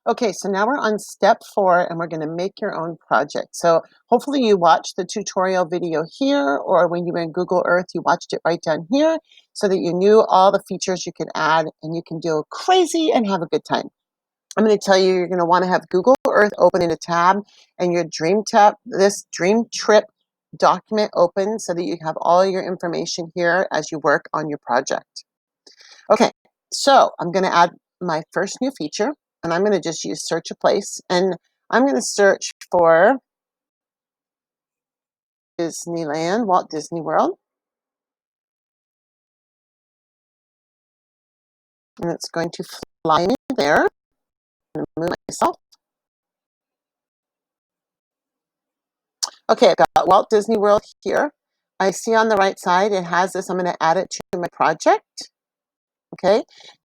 Okay, so now we're on step 4 and we're going to make your own project. So hopefully you watched the tutorial video here, or when you were in Google Earth, you watched it right down here so that you knew all the features you can add and you can do crazy and have a good time. I'm going to tell you, you're going to want to have Google Earth open in a tab and your this dream trip document open so that you have all your information here as you work on your project. Okay, so I'm going to add my first new feature, and I'm going to just use search a place, and I'm going to search for Disneyland, Walt Disney World, and it's going to fly me there. I'm going to move myself. Okay, I've got Walt Disney World here. I see on the right side it has this. I'm going to add it to my project. Okay,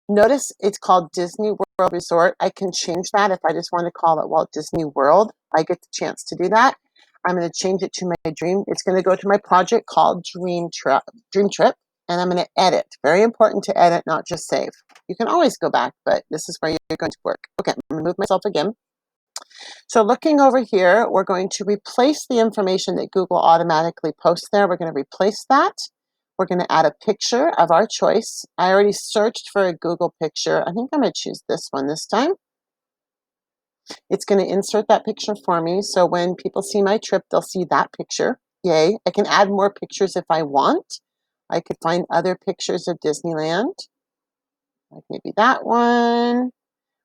notice it's called Disney World Resort. I can change that if I just want to call it Walt Disney World. I get the chance to do that. I'm going to change it to my dream. It's going to go to my project called Dream Trip, and I'm going to edit. Very important to edit, not just save. You can always go back, but this is where you're going to work. Okay, I'm going to move myself again. So looking over here, we're going to replace the information that Google automatically posts there. We're going to replace that. We're going to add a picture of our choice. I already searched for a Google picture. I think I'm going to choose this one this time. It's going to insert that picture for me. So when people see my trip, they'll see that picture. Yay. I can add more pictures if I want. I could find other pictures of Disneyland. Like maybe that one.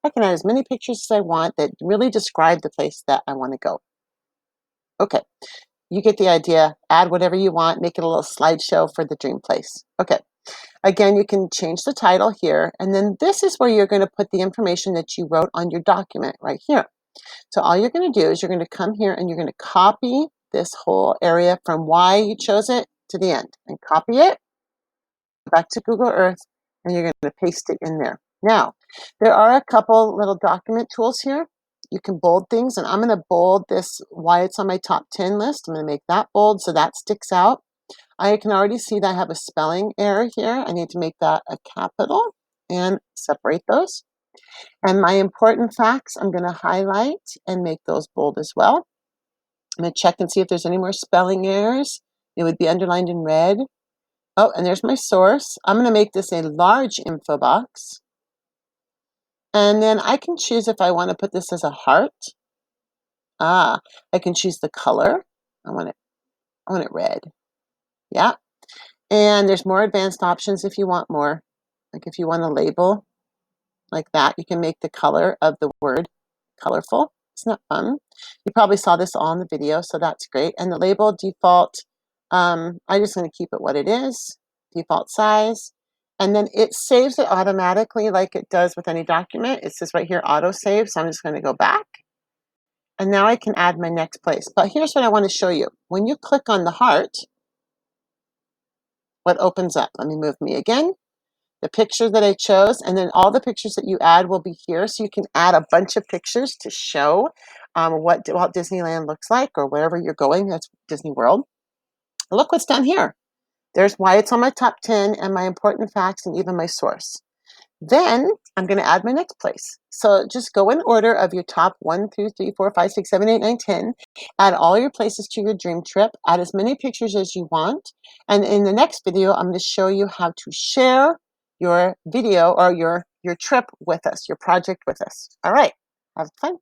I can add as many pictures as I want that really describe the place that I want to go. Okay, you get the idea. Add whatever you want, make it a little slideshow for the dream place. Okay, again, you can change the title here, and then this is where you're going to put the information that you wrote on your document right here. So all you're going to do is you're going to come here and you're going to copy this whole area from why you chose it to the end, and copy it back to Google Earth, and you're going to paste it in there. Now, there are a couple little document tools here. You can bold things, and I'm going to bold this why it's on my top 10 list. I'm going to make that bold so that sticks out. I can already see that I have a spelling error here. I need to make that a capital and separate those. And my important facts, I'm going to highlight and make those bold as well. I'm going to check and see if there's any more spelling errors. It would be underlined in red. Oh, and there's my source. I'm going to make this a large info box. And then I can choose if I want to put this as a heart. I can choose the color. I want it red. Yeah. And there's more advanced options if you want more. Like if you want a label like that, you can make the color of the word colorful. Isn't that fun? You probably saw this all in the video, so that's great. And the label default, I'm just going to keep it what it is, default size. And then it saves it automatically like it does with any document. It says right here, auto save. So I'm just going to go back. And now I can add my next place. But here's what I want to show you. When you click on the heart, what opens up? Let me move me again. The picture that I chose, and then all the pictures that you add will be here. So you can add a bunch of pictures to show what Walt Disneyland looks like, or wherever you're going. That's Disney World. Look what's down here. There's why it's on my top 10 and my important facts and even my source. Then I'm going to add my next place. So just go in order of your top 1, 2, 3, 4, 5, 6, 7, 8, 9, 10. Add all your places to your dream trip. Add as many pictures as you want. And in the next video, I'm going to show you how to share your video or your trip with us, your project with us. All right, have fun.